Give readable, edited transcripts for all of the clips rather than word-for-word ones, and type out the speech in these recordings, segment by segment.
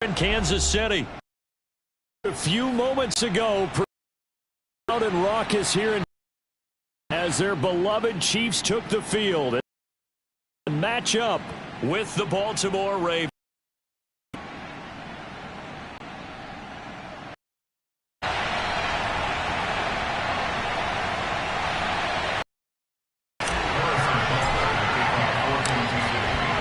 In Kansas City. A few moments ago, proud and raucous here as their beloved Chiefs took the field and match up with the Baltimore Ravens.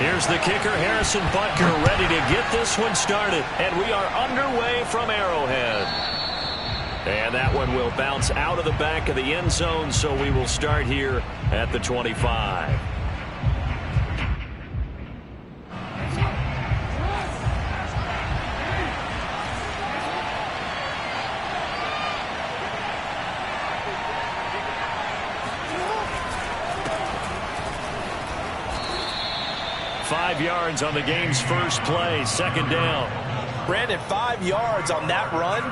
Here's the kicker, Harrison Butker, ready to get this one started. And we are underway from Arrowhead. And that one will bounce out of the back of the end zone, so we will start here at the 25. Yards on the game's first play, second down. Brandon, 5 yards on that run.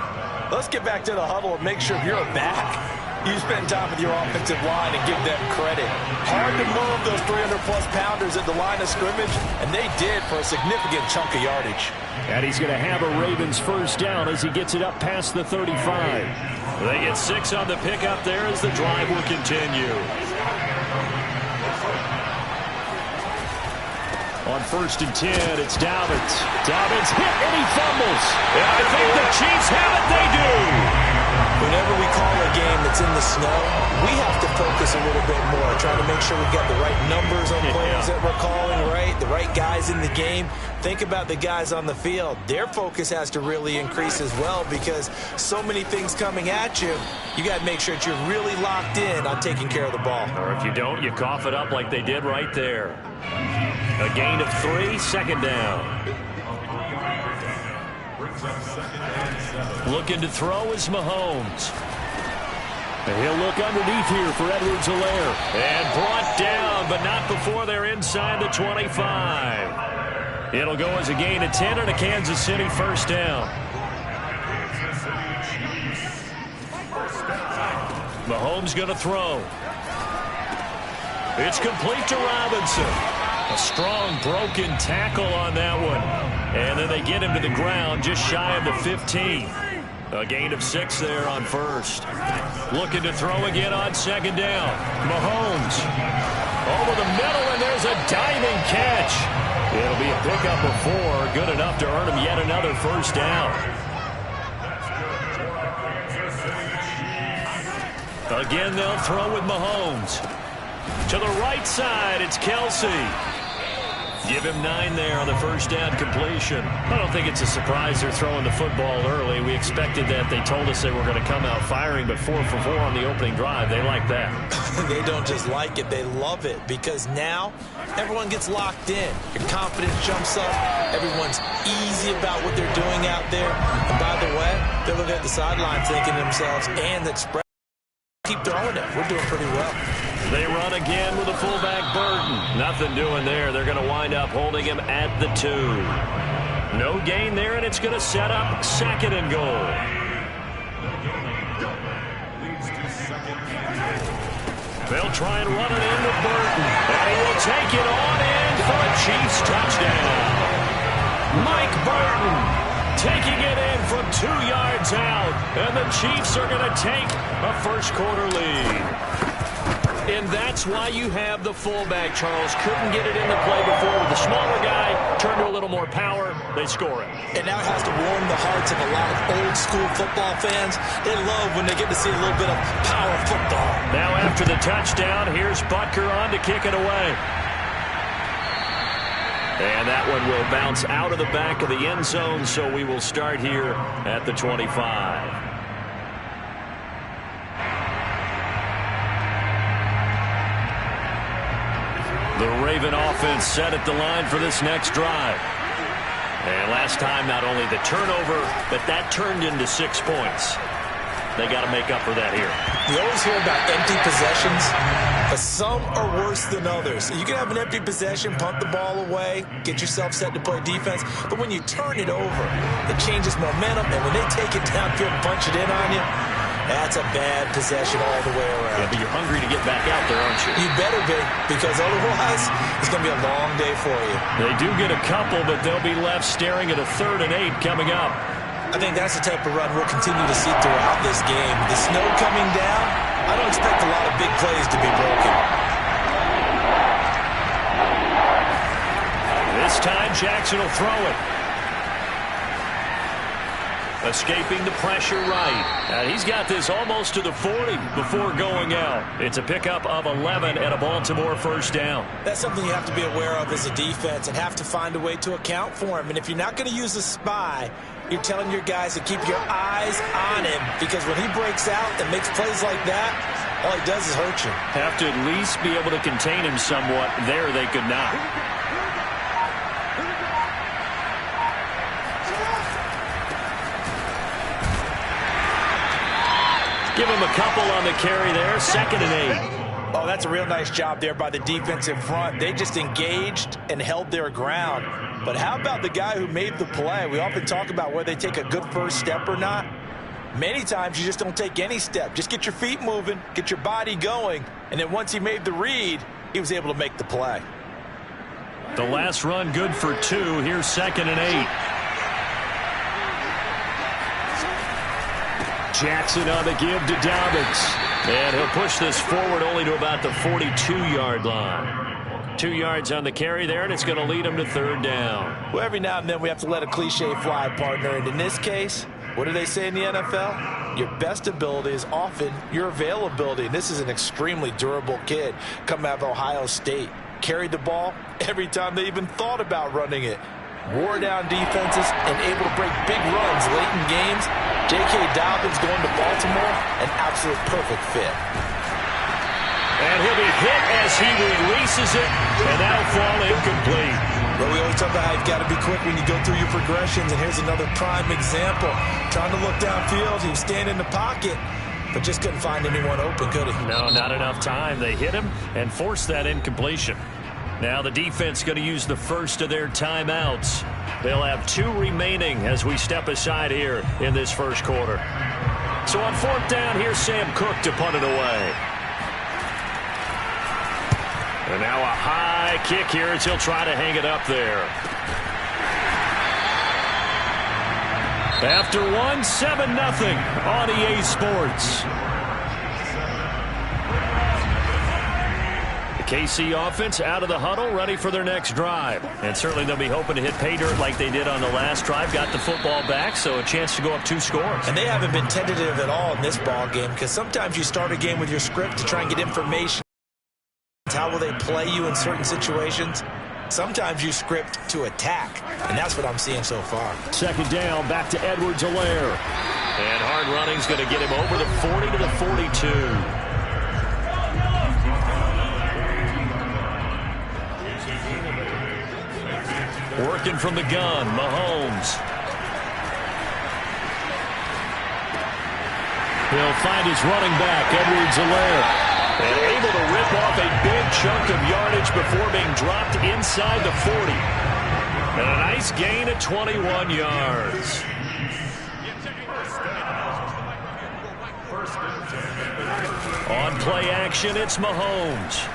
Let's get back to the huddle and make sure you're back. You spend time with your offensive line and give them credit. Hard to move those 300-plus pounders at the line of scrimmage, and they did for a significant chunk of yardage. And he's going to have a Ravens first down as he gets it up past the 35. They get 6 on the pickup there as the drive will continue. On 1st and 10, it's Dobbins. Dobbins hit and he fumbles. And I think the Chiefs have it. They do. Whenever we call a game that's in the snow, we have to focus a little bit more, trying to make sure we've got the right numbers on plays that we're calling, right? The right guys in the game. Think about the guys on the field. Their focus has to really increase as well because so many things coming at you. You got to make sure that you're really locked in on taking care of the ball. Or if you don't, you cough it up like they did right there. A gain of 3, second down. Looking to throw is Mahomes. And he'll look underneath here for Edwards-Helaire. And brought down, but not before they're inside the 25. It'll go as a gain of 10 and a Kansas City first down. Mahomes going to throw. It's complete to Robinson. A strong broken tackle on that one. And then they get him to the ground just shy of the 15. A gain of 6 there on first. Looking to throw again on second down. Mahomes over the middle, and there's a diving catch. It'll be a pickup of 4. Good enough to earn him yet another first down. Again, they'll throw with Mahomes. To the right side, it's Kelsey. Give him 9 there on the first down completion. I don't think it's a surprise they're throwing the football early. We expected that. They told us they were going to come out firing, but 4 for 4 on the opening drive. They like that. They don't just like it. They love it because now everyone gets locked in. Your confidence jumps up. Everyone's easy about what they're doing out there. And by the way, they're looking at the sideline thinking to themselves, and that spread. Keep throwing it. We're doing pretty well. They run again with a fullback Burton. Nothing doing there. They're going to wind up holding him at the 2. No gain there, and it's going to set up second and goal. They'll try and run it in with Burton. And he will take it on in for a Chiefs touchdown. Mike Burton taking it in from 2 yards out. And the Chiefs are going to take a first quarter lead. And that's why you have the fullback, Charles. Couldn't get it into play before with the smaller guy. Turned to a little more power. They score it. And now it has to warm the hearts of a lot of old-school football fans. They love when they get to see a little bit of power football. Now after the touchdown, here's Butker on to kick it away. And that one will bounce out of the back of the end zone, so we will start here at the 25. The Raven offense set at the line for this next drive. And last time, not only the turnover, but that turned into 6 points. They got to make up for that here. You always hear about empty possessions, but some are worse than others. You can have an empty possession, punt the ball away, get yourself set to play defense, but when you turn it over, it changes momentum, and when they take it downfield and punch it in on you, That's a bad possession all the way around. Yeah, but you're hungry to get back out there, aren't you? You better be, because otherwise it's going to be a long day for you. They do get a couple, but they'll be left staring at a 3rd and 8 coming up. I think that's the type of run we'll continue to see throughout this game. The snow coming down, I don't expect a lot of big plays to be broken. This time, Jackson will throw it. Escaping the pressure right. And he's got this almost to the 40 before going out. It's a pickup of 11 and a Baltimore 1st down. That's something you have to be aware of as a defense and have to find a way to account for him. And if you're not going to use a spy, you're telling your guys to keep your eyes on him, because when he breaks out and makes plays like that, all he does is hurt you. Have to at least be able to contain him somewhat. There they could not. Give him a couple on the carry there. 2nd and 8. Oh, that's a real nice job there by the defensive front. They just engaged and held their ground. But how about the guy who made the play? We often talk about whether they take a good first step or not. Many times you just don't take any step. Just get your feet moving, get your body going, and then once he made the read, he was able to make the play. The last run good for 2. Here's 2nd and 8. Jackson on the give to Dobbins. And he'll push this forward only to about the 42-yard line. 2 yards on the carry there, and it's going to lead him to 3rd down. Well, every now and then we have to let a cliche fly, partner. And in this case, what do they say in the NFL? Your best ability is often your availability. And this is an extremely durable kid coming out of Ohio State. Carried the ball every time they even thought about running it. Wore down defenses and able to break big runs late in games. J.K. Dobbins going to Baltimore, an absolute perfect fit. And he'll be hit as he releases it, and that'll fall incomplete. But we always talk about how you've got to be quick when you go through your progressions, and here's another prime example. Trying to look downfield, he was standing in the pocket, but just couldn't find anyone open, could he? No, not enough time. They hit him and forced that incompletion. Now the defense going to use the first of their timeouts. They'll have 2 remaining as we step aside here in this first quarter. So on 4th down, here's Sam Cook to punt it away. And now a high kick here as he'll try to hang it up there. After 1, 7-0 on EA Sports. KC offense out of the huddle, ready for their next drive. And certainly they'll be hoping to hit pay dirt like they did on the last drive. Got the football back, so a chance to go up 2 scores. And they haven't been tentative at all in this ball game, because sometimes you start a game with your script to try and get information. How will they play you in certain situations? Sometimes you script to attack, and that's what I'm seeing so far. 2nd down, back to Edwards-Helaire. And hard running's going to get him over the 40 to the 42. Working from the gun, Mahomes. He'll find his running back, Edwards-Helaire. And able to rip off a big chunk of yardage before being dropped inside the 40. And a nice gain of 21 yards. On play action, it's Mahomes.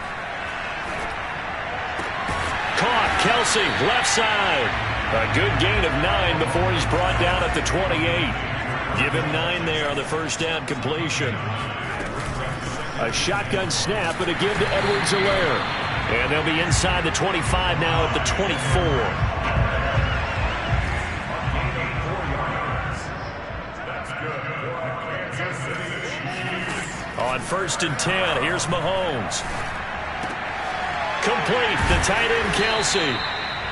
Caught, Kelsey, left side. A good gain of 9 before he's brought down at the 28. Give him 9 there on the first down completion. A shotgun snap and a give to Edwards-Helaire. And they'll be inside the 25 now at the 24. On 1st and 10, here's Mahomes. Complete, the tight end Kelsey.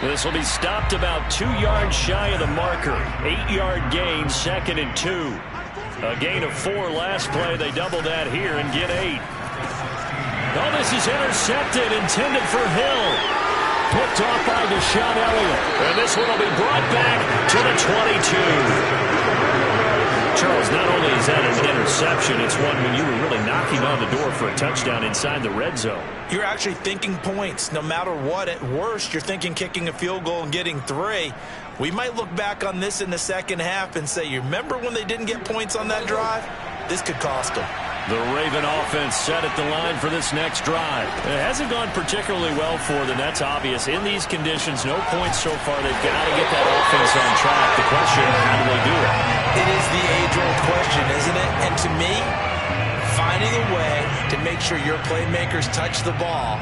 This will be stopped about 2 yards shy of the marker. 8-yard gain, 2nd and 2. A gain of 4 last play. They double that here and get 8. Oh, this is intercepted, intended for Hill. Picked off by Deshaun Elliott. And this one will be brought back to the 22. Charles, not only is that an interception, it's one when you were really knocking on the door for a touchdown inside the red zone. You're actually thinking points. No matter what, at worst, you're thinking kicking a field goal and getting 3. We might look back on this in the second half and say, you remember when they didn't get points on that drive? this could cost them. The Raven offense set at the line for this next drive. It hasn't gone particularly well for them. That's obvious. In these conditions, no points so far. They've got to get that offense on track. The question, how do they do it? It is the age-old question, isn't it? And to me, finding a way to make sure your playmakers touch the ball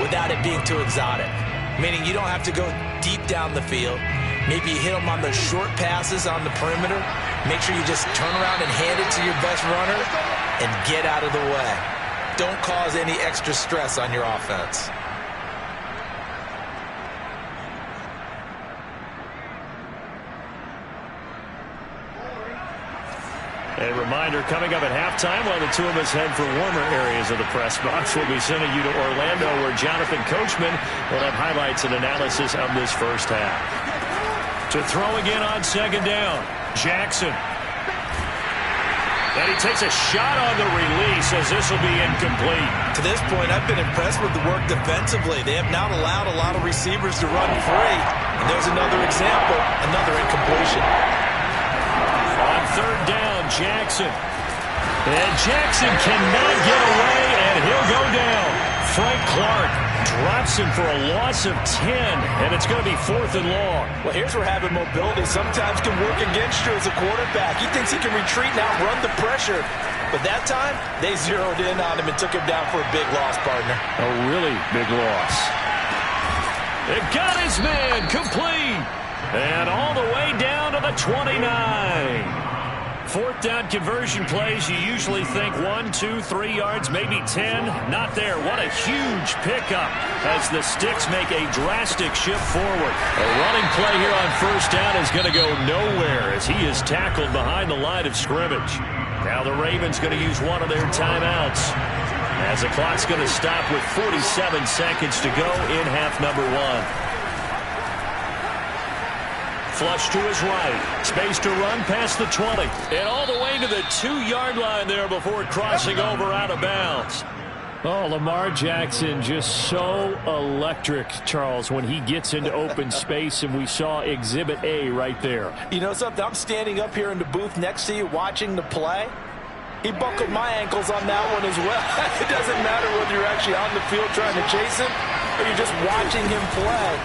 without it being too exotic. Meaning you don't have to go deep down the field. Maybe you hit them on those short passes on the perimeter. Make sure you just turn around and hand it to your best runner and get out of the way. Don't cause any extra stress on your offense. A reminder, coming up at halftime, while the two of us head for warmer areas of the press box, we'll be sending you to Orlando, where Jonathan Coachman will have highlights and analysis of this first half. To throw again on second down, Jackson. And he takes a shot on the release as this will be incomplete. To this point, I've been impressed with the work defensively. They have not allowed a lot of receivers to run free. And there's another example, another incompletion. On third down, Jackson. And Jackson cannot get away, and he'll go down. Frank Clark drops him for a loss of 10, and it's going to be 4th and long. Well, here's where having mobility sometimes can work against you as a quarterback. He thinks he can retreat and outrun the pressure. But that time, they zeroed in on him and took him down for a big loss, partner. A really big loss. It got his man complete. And all the way down to the 29. 4th down conversion plays, you usually think 1, 2, 3 yards, maybe 10. Not there. What a huge pickup as the Sticks make a drastic shift forward. A running play here on first down is going to go nowhere as he is tackled behind the line of scrimmage. Now the Ravens going to use one of their timeouts as the clock's going to stop with 47 seconds to go in half number 1. Flush to his right. Space to run past the 20. And all the way to the 2-yard line there before crossing over out of bounds. Oh, Lamar Jackson just so electric, Charles, when he gets into open space, and we saw Exhibit A right there. You know something? I'm standing up here in the booth next to you watching the play. He buckled my ankles on that one as well. It doesn't matter whether you're actually on the field trying to chase him or you're just watching him play.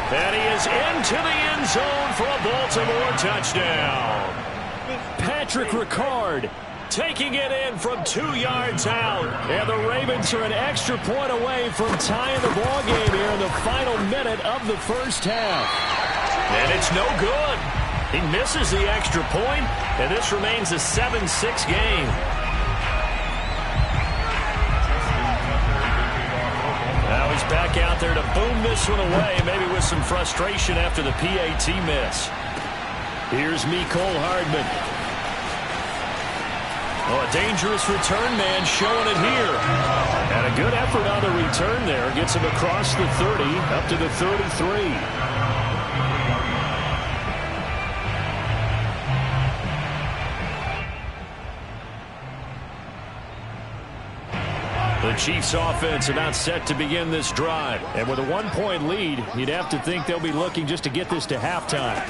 And he is into the end zone for a Baltimore touchdown. Patrick Ricard taking it in from 2 yards out. And the Ravens are an extra point away from tying the ball game here in the final minute of the first half. And it's no good. He misses the extra point, and this remains a 7-6 game. Now he's back out there to boom this one away, maybe with some frustration after the PAT miss. Here's Mecole Hardman. Oh, a dangerous return man showing it here. And a good effort on the return there. Gets him across the 30, up to the 33. The Chiefs offense about set to begin this drive. And with a 1-point lead, you'd have to think they'll be looking just to get this to halftime.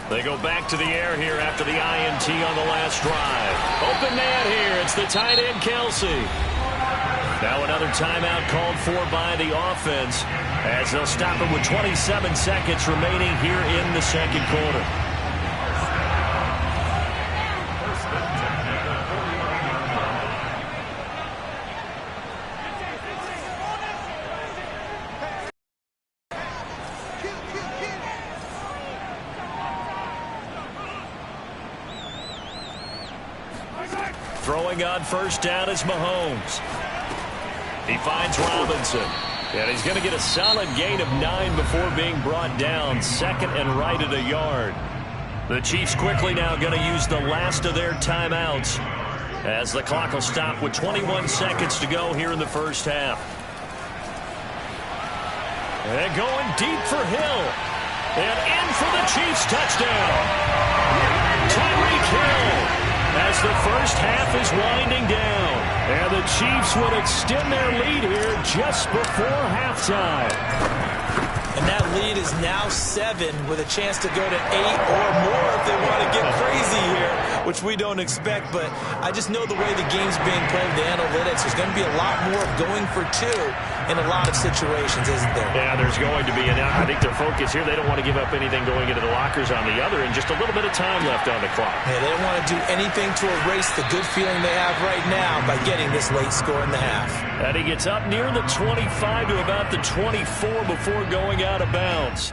They go back to the air here after the INT on the last drive. Open man here. It's the tight end, Kelsey. Now another timeout called for by the offense as they'll stop it with 27 seconds remaining here in the second quarter. Throwing on first down is Mahomes. He finds Robinson. And he's going to get a solid gain of 9 before being brought down. Second and right at a yard. The Chiefs quickly now going to use the last of their timeouts as the clock will stop with 21 seconds to go here in the first half. And going deep for Hill. And in for the Chiefs touchdown. Tyreek Hill. As the first half is winding down. And the Chiefs would extend their lead here just before halftime. And that lead is now 7 with a chance to go to 8 or more if they want to get crazy here which we don't expect. But I just know the way the game's being played, the analytics, there's going to be a lot more of going for two in a lot of situations, isn't there? Yeah, there's going to be. And I think their focus here, they don't want to give up anything going into the lockers on the other, and just a little bit of time left on the clock. Yeah, they don't want to do anything to erase the good feeling they have right now by getting this late score in the half. And he gets up near the 25 to about the 24 before going out of bounds.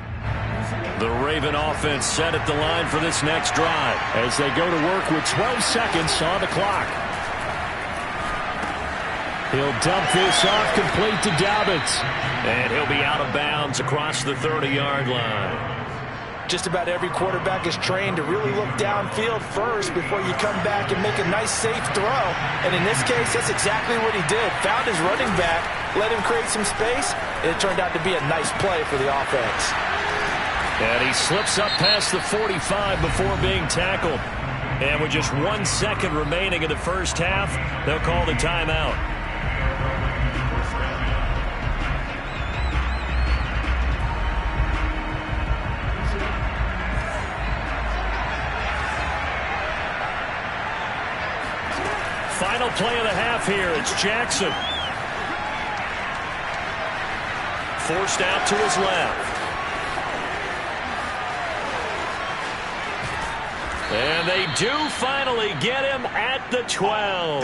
The Raven offense set at the line for this next drive as they go to work with 12 seconds on the clock. He'll dump this off complete to Dobbins. And he'll be out of bounds across the 30-yard line. Just about every quarterback is trained to really look downfield first before you come back and make a nice, safe throw. And in this case, that's exactly what he did. Found his running back, let him create some space, and it turned out to be a nice play for the offense. And he slips up past the 45 before being tackled. And with just 1 second remaining in the first half, they'll call the timeout. Final play of the half here. It's Jackson. Forced out to his left. And they do finally get him at the 12.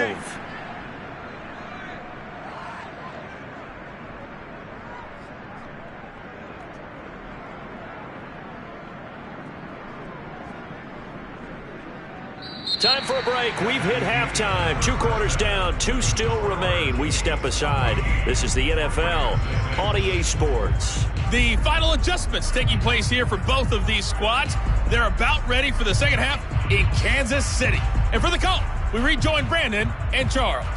Time for a break. We've hit halftime. 2 quarters down. 2 still remain. We step aside. This is the NFL on EA Sports. The final adjustments taking place here for both of these squads. They're about ready for the second half in Kansas City. And for the call, we rejoin Brandon and Charles.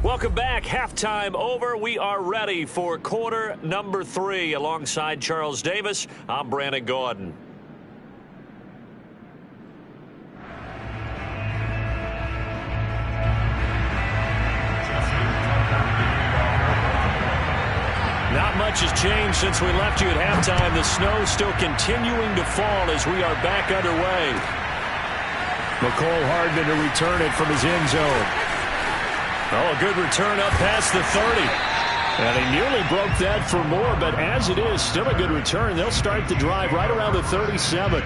Welcome back. Halftime over. We are ready for quarter number 3. Alongside Charles Davis, I'm Brandon Gordon. Not much has changed since we left you at halftime. The snow still continuing to fall as we are back underway. McCole Hardman to return it from his end zone. Oh, a good return up past the 30. And he nearly broke that for more, but as it is, still a good return. They'll start the drive right around the 37.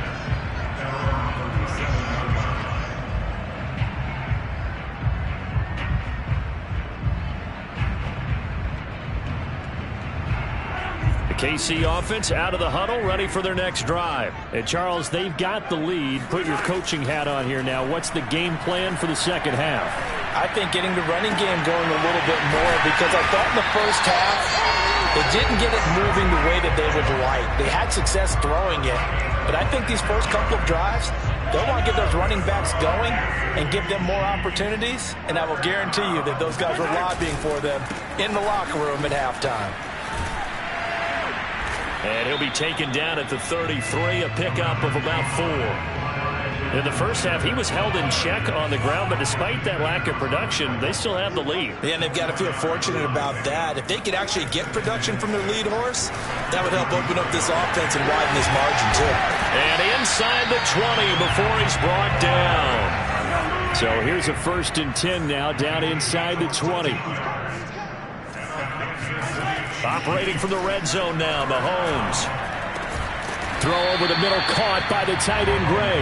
KC offense out of the huddle, ready for their next drive. And Charles, they've got the lead. Put your coaching hat on here now. What's the game plan for the second half? I think getting the running game going a little bit more, because I thought in the first half they didn't get it moving the way that they would like. They had success throwing it, but I think these first couple of drives, they'll want to get those running backs going and give them more opportunities, and I will guarantee you that those guys were lobbying for them in the locker room at halftime. And he'll be taken down at the 33, a pickup of about 4. In the first half, he was held in check on the ground, but despite that lack of production, they still have the lead. Yeah, and they've got to feel fortunate about that. If they could actually get production from their lead horse, that would help open up this offense and widen this margin, too. And inside the 20 before he's brought down. So here's a 1st and 10 now, down inside the 20. Operating from the red zone now, Mahomes. Throw over the middle, caught by the tight end Gray.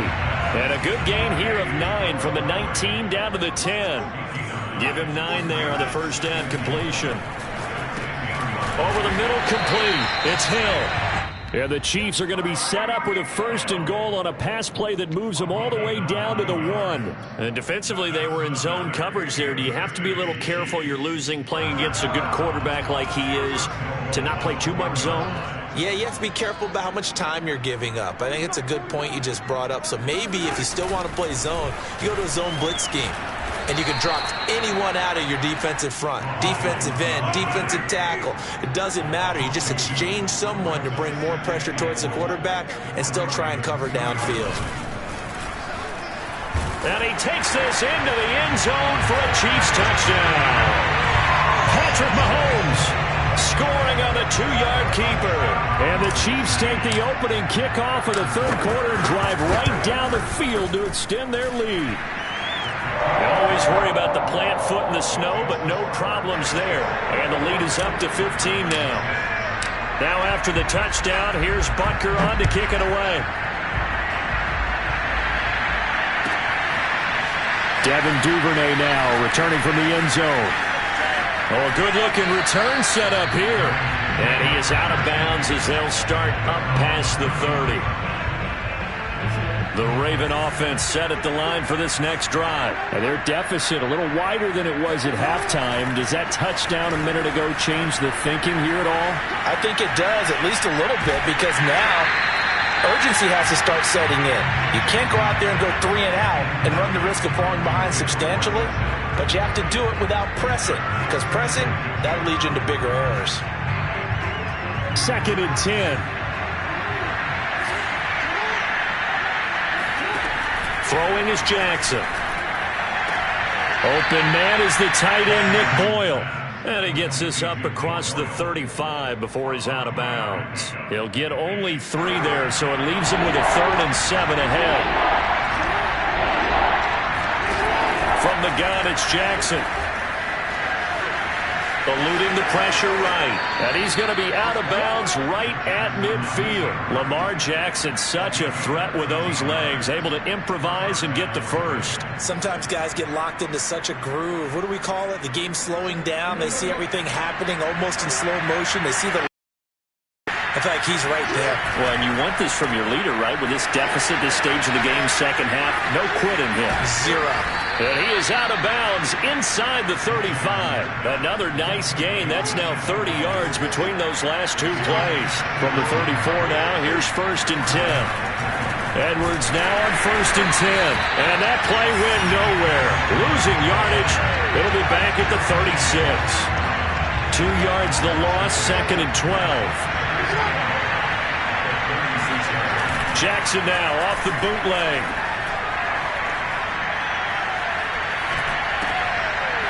And a good gain here of 9 from the 19 down to the 10. Give him 9 there on the first down completion. Over the middle, complete. It's Hill. And the Chiefs are going to be set up with a 1st and goal on a pass play that moves them all the way down to the 1. And defensively, they were in zone coverage there. Do you have to be a little careful? You're losing, playing against a good quarterback like he is, to not play too much zone? Yeah, you have to be careful about how much time you're giving up. I think it's a good point you just brought up. So maybe if you still want to play zone, you go to a zone blitz scheme. And you can drop anyone out of your defensive front, defensive end, defensive tackle. It doesn't matter. You just exchange someone to bring more pressure towards the quarterback and still try and cover downfield. And he takes this into the end zone for a Chiefs touchdown. Patrick Mahomes scoring on the 2-yard keeper. And the Chiefs take the opening kickoff of the third quarter and drive right down the field to extend their lead. You always worry about the plant foot in the snow, but no problems there. And the lead is up to 15 now. Now after the touchdown, here's Butker on to kick it away. Devin Duvernay now returning from the end zone. Oh, a good-looking return set up here. And he is out of bounds as they'll start up past the 30. The Raven offense set at the line for this next drive. And their deficit a little wider than it was at halftime. Does that touchdown a minute ago change the thinking here at all? I think it does, at least a little bit, because now urgency has to start setting in. You can't go out there and go 3 and out and run the risk of falling behind substantially, but you have to do it without pressing, because pressing, that'll lead you into bigger errors. 2nd and 10. Throwing is Jackson. Open man is the tight end, Nick Boyle. And he gets this up across the 35 before he's out of bounds. He'll get only 3 there, so it leaves him with a 3rd and 7 ahead. From the gun, it's Jackson. Eluding the pressure right. And he's going to be out of bounds right at midfield. Lamar Jackson, such a threat with those legs, able to improvise and get the first. Sometimes guys get locked into such a groove. What do we call it? The game's slowing down. They see everything happening almost in slow motion. They see the... I feel like he's right there. Well, and you want this from your leader, right? With this deficit, this stage of the game, second half, no quitting him. 0. And he is out of bounds inside the 35. Another nice gain. That's now 30 yards between those last 2 plays. From the 34 now, here's 1st and 10. Edwards now on 1st and 10. And that play went nowhere. Losing yardage. It'll be back at the 36. 2 yards the loss, 2nd and 12. Jackson now off the bootleg.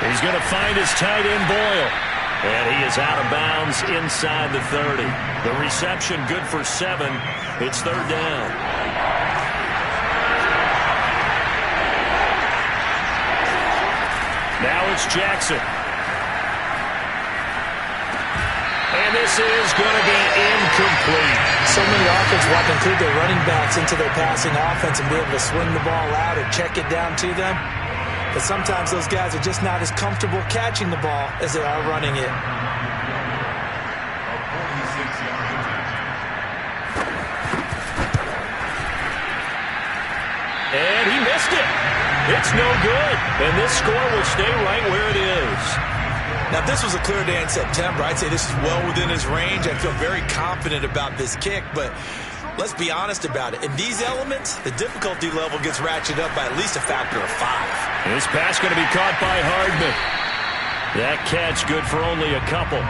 He's going to find his tight end, Boyle. And he is out of bounds inside the 30. The reception good for 7. It's 3rd down. Now it's Jackson. And this is going to be incomplete. So many offenses want to include their running backs into their passing offense and be able to swing the ball out or check it down to them. But sometimes those guys are just not as comfortable catching the ball as they are running it. And he missed it. It's no good. And this score will stay right where it is. Now, if this was a clear day in September, I'd say this is well within his range. I feel very confident about this kick, but let's be honest about it. In these elements, the difficulty level gets ratcheted up by at least a factor of 5. This pass going to be caught by Hardman. That catch good for only a couple.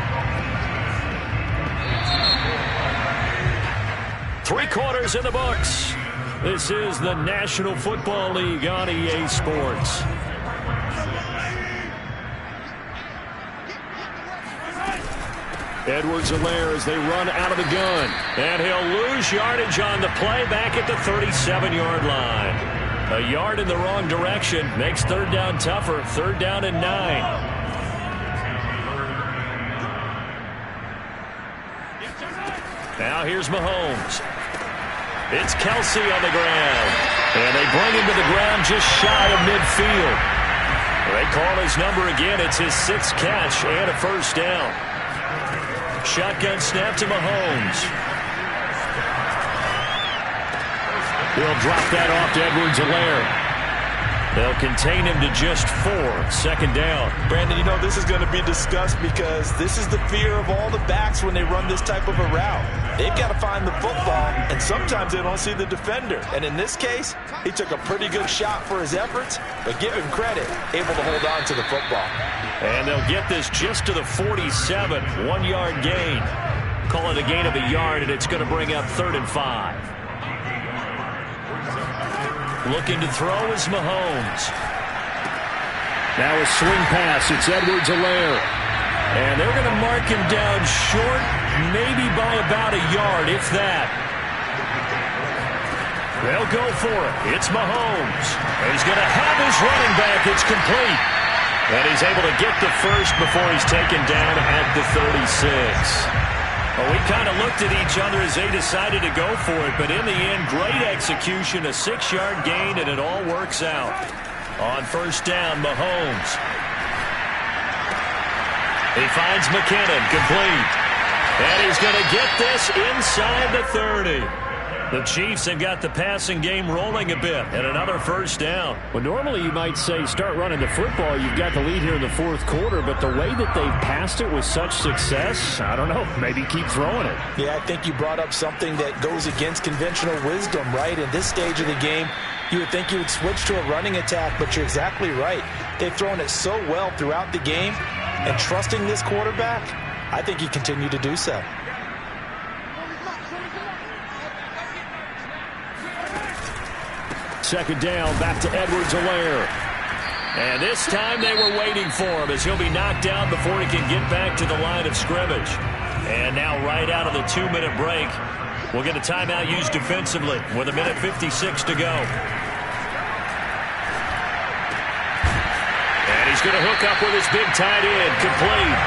3 quarters in the books. This is the National Football League on EA Sports. Edwards-Helaire as they run out of the gun. And he'll lose yardage on the play back at the 37-yard line. A yard in the wrong direction makes 3rd down tougher. 3rd down and 9. Now here's Mahomes. It's Kelsey on the ground. And they bring him to the ground just shy of midfield. They call his number again. It's his 6th catch and a 1st down. Shotgun snap to Mahomes. He'll drop that off to Edwards-Helaire. They'll contain him to just 4. 2nd down. Brandon, you know, this is going to be discussed because this is the fear of all the backs when they run this type of a route. They've got to find the football, and sometimes they don't see the defender. And in this case, he took a pretty good shot for his efforts, but give him credit, able to hold on to the football. And they'll get this just to the 47. 1-yard gain. Call it a gain of a yard, and it's going to bring up 3rd and 5. Looking to throw is Mahomes. Now a swing pass. It's Edwards-Helaire. And they're going to mark him down short, maybe by about a yard, if that. They'll go for it. It's Mahomes. He's going to have his running back. It's complete. And he's able to get the first before he's taken down at the 36. Well, we kind of looked at each other as they decided to go for it, but in the end, great execution, a 6-yard gain, and it all works out. On first down, Mahomes. He finds McKinnon, complete. And he's going to get this inside the 30. The Chiefs have got the passing game rolling a bit, and another first down. Well, normally you might say start running the football. You've got the lead here in the fourth quarter, but the way that they've passed it with such success, I don't know, maybe keep throwing it. Yeah, I think you brought up something that goes against conventional wisdom, right? In this stage of the game, you would think you would switch to a running attack, but you're exactly right. They've thrown it so well throughout the game, and trusting this quarterback, I think he continued to do so. Second down, back to Edwards-Helaire. And this time they were waiting for him as he'll be knocked down before he can get back to the line of scrimmage. And now right out of the 2-minute break, we'll get a timeout used defensively with 1:56 to go. And he's going to hook up with his big tight end, complete.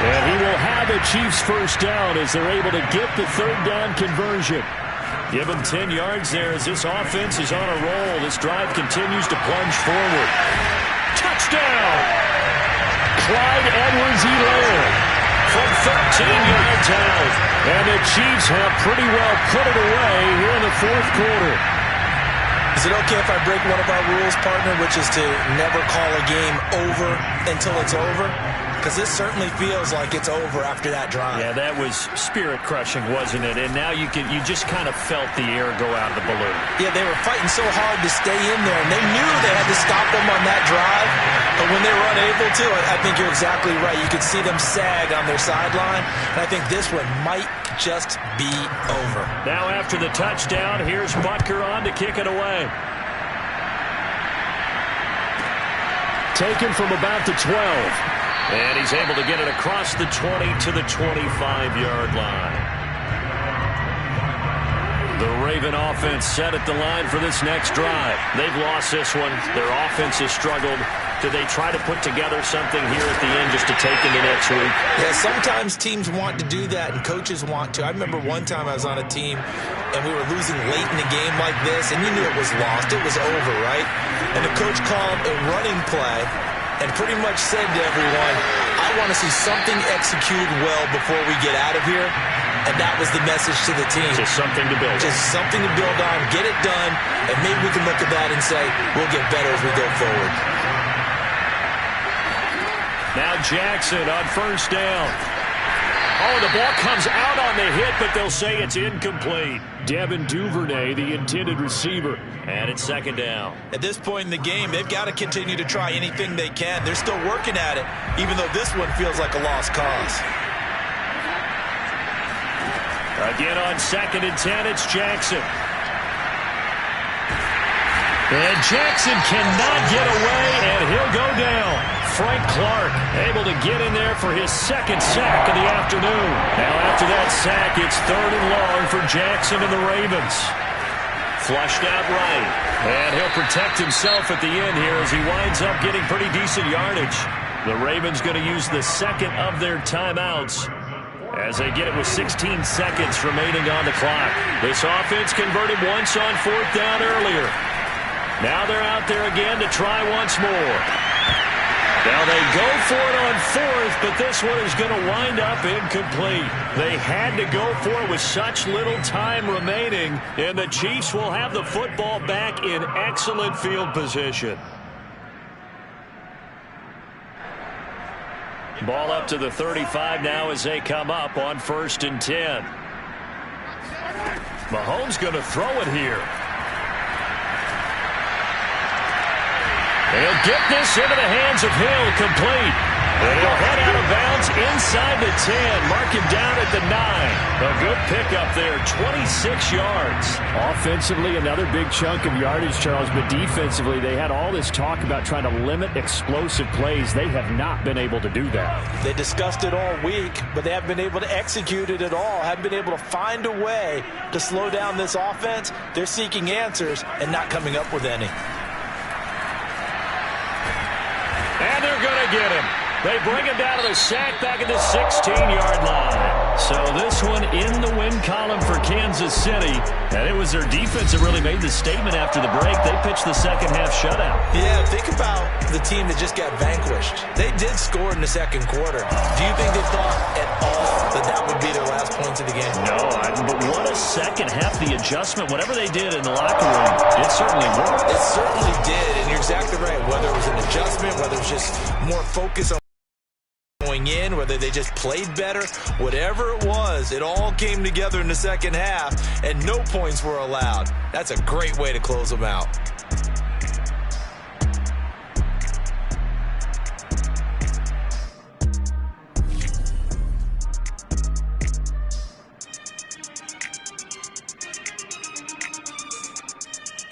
And he will have a Chiefs first down as they're able to get the third down conversion. Give him 10 yards there as this offense is on a roll. This drive continues to plunge forward. Touchdown! Clyde Edwards-Helaire from 13 yards out. And the Chiefs have pretty well put it away here in the fourth quarter. Is it okay if I break one of our rules, partner, which is to never call a game over until it's over? Because this certainly feels like it's over after that drive. Yeah, that was spirit-crushing, wasn't it? And now you just kind of felt the air go out of the balloon. Yeah, they were fighting so hard to stay in there, and they knew they had to stop them on that drive. But when they were unable to, I think you're exactly right. You could see them sag on their sideline, and I think this one might just be over. Now after the touchdown, here's Butker on to kick it away. Taken from about the 12. And he's able to get it across the 20 to the 25-yard line. The Raven offense set at the line for this next drive. They've lost this one. Their offense has struggled. Do they try to put together something here at the end just to take into next week? Yeah, sometimes teams want to do that and coaches want to. I remember one time I was on a team and we were losing late in a game like this, and you knew it was lost. It was over, right? And the coach called a running play and pretty much said to everyone, I want to see something executed well before we get out of here. And that was the message to the team. Just something to build on. Just something to build on, get it done, and maybe we can look at that and say, we'll get better as we go forward. Now Jackson on first down. Oh, the ball comes out on the hit, but they'll say it's incomplete. Devin Duvernay, the intended receiver. And it's second down. At this point in the game, they've got to continue to try anything they can. They're still working at it, even though this one feels like a lost cause. Again on 2nd and 10, it's Jackson. And Jackson cannot get away, and he'll go down. Frank Clark able to get in there for his second sack of the afternoon. Now after that sack, it's 3rd and long for Jackson and the Ravens. Flushed out right. And he'll protect himself at the end here as he winds up getting pretty decent yardage. The Ravens going to use the second of their timeouts as they get it with 16 seconds remaining on the clock. This offense converted once on 4th down earlier. Now they're out there again to try once more. Now they go for it on 4th, but this one is going to wind up incomplete. They had to go for it with such little time remaining, and the Chiefs will have the football back in excellent field position. Ball up to the 35 now as they come up on 1st and 10. Mahomes going to throw it here. He'll get this into the hands of Hill, complete. And he'll head out of bounds inside the 10. Mark him down at the 9. A good pickup there, 26 yards. Offensively, another big chunk of yardage, Charles, but defensively, they had all this talk about trying to limit explosive plays. They have not been able to do that. They discussed it all week, but they haven't been able to execute it at all. Haven't been able to find a way to slow down this offense. They're seeking answers and not coming up with any. And they're going to get him. They bring him down to the sack back at the 16-yard line. So this one in the win column for Kansas City. And it was their defense that really made the statement after the break. They pitched the second half shutout. Yeah, think about the team that just got vanquished. They did score in the second quarter. Do you think they thought at all that that would be their last points of the game? No, but what a second half. The adjustment, whatever they did in the locker room, it certainly worked. It certainly did, and you're exactly right. Whether it was an adjustment, whether it was just more focus on going in, whether they just played better, whatever it was, it all came together in the second half, and no points were allowed. That's a great way to close them out.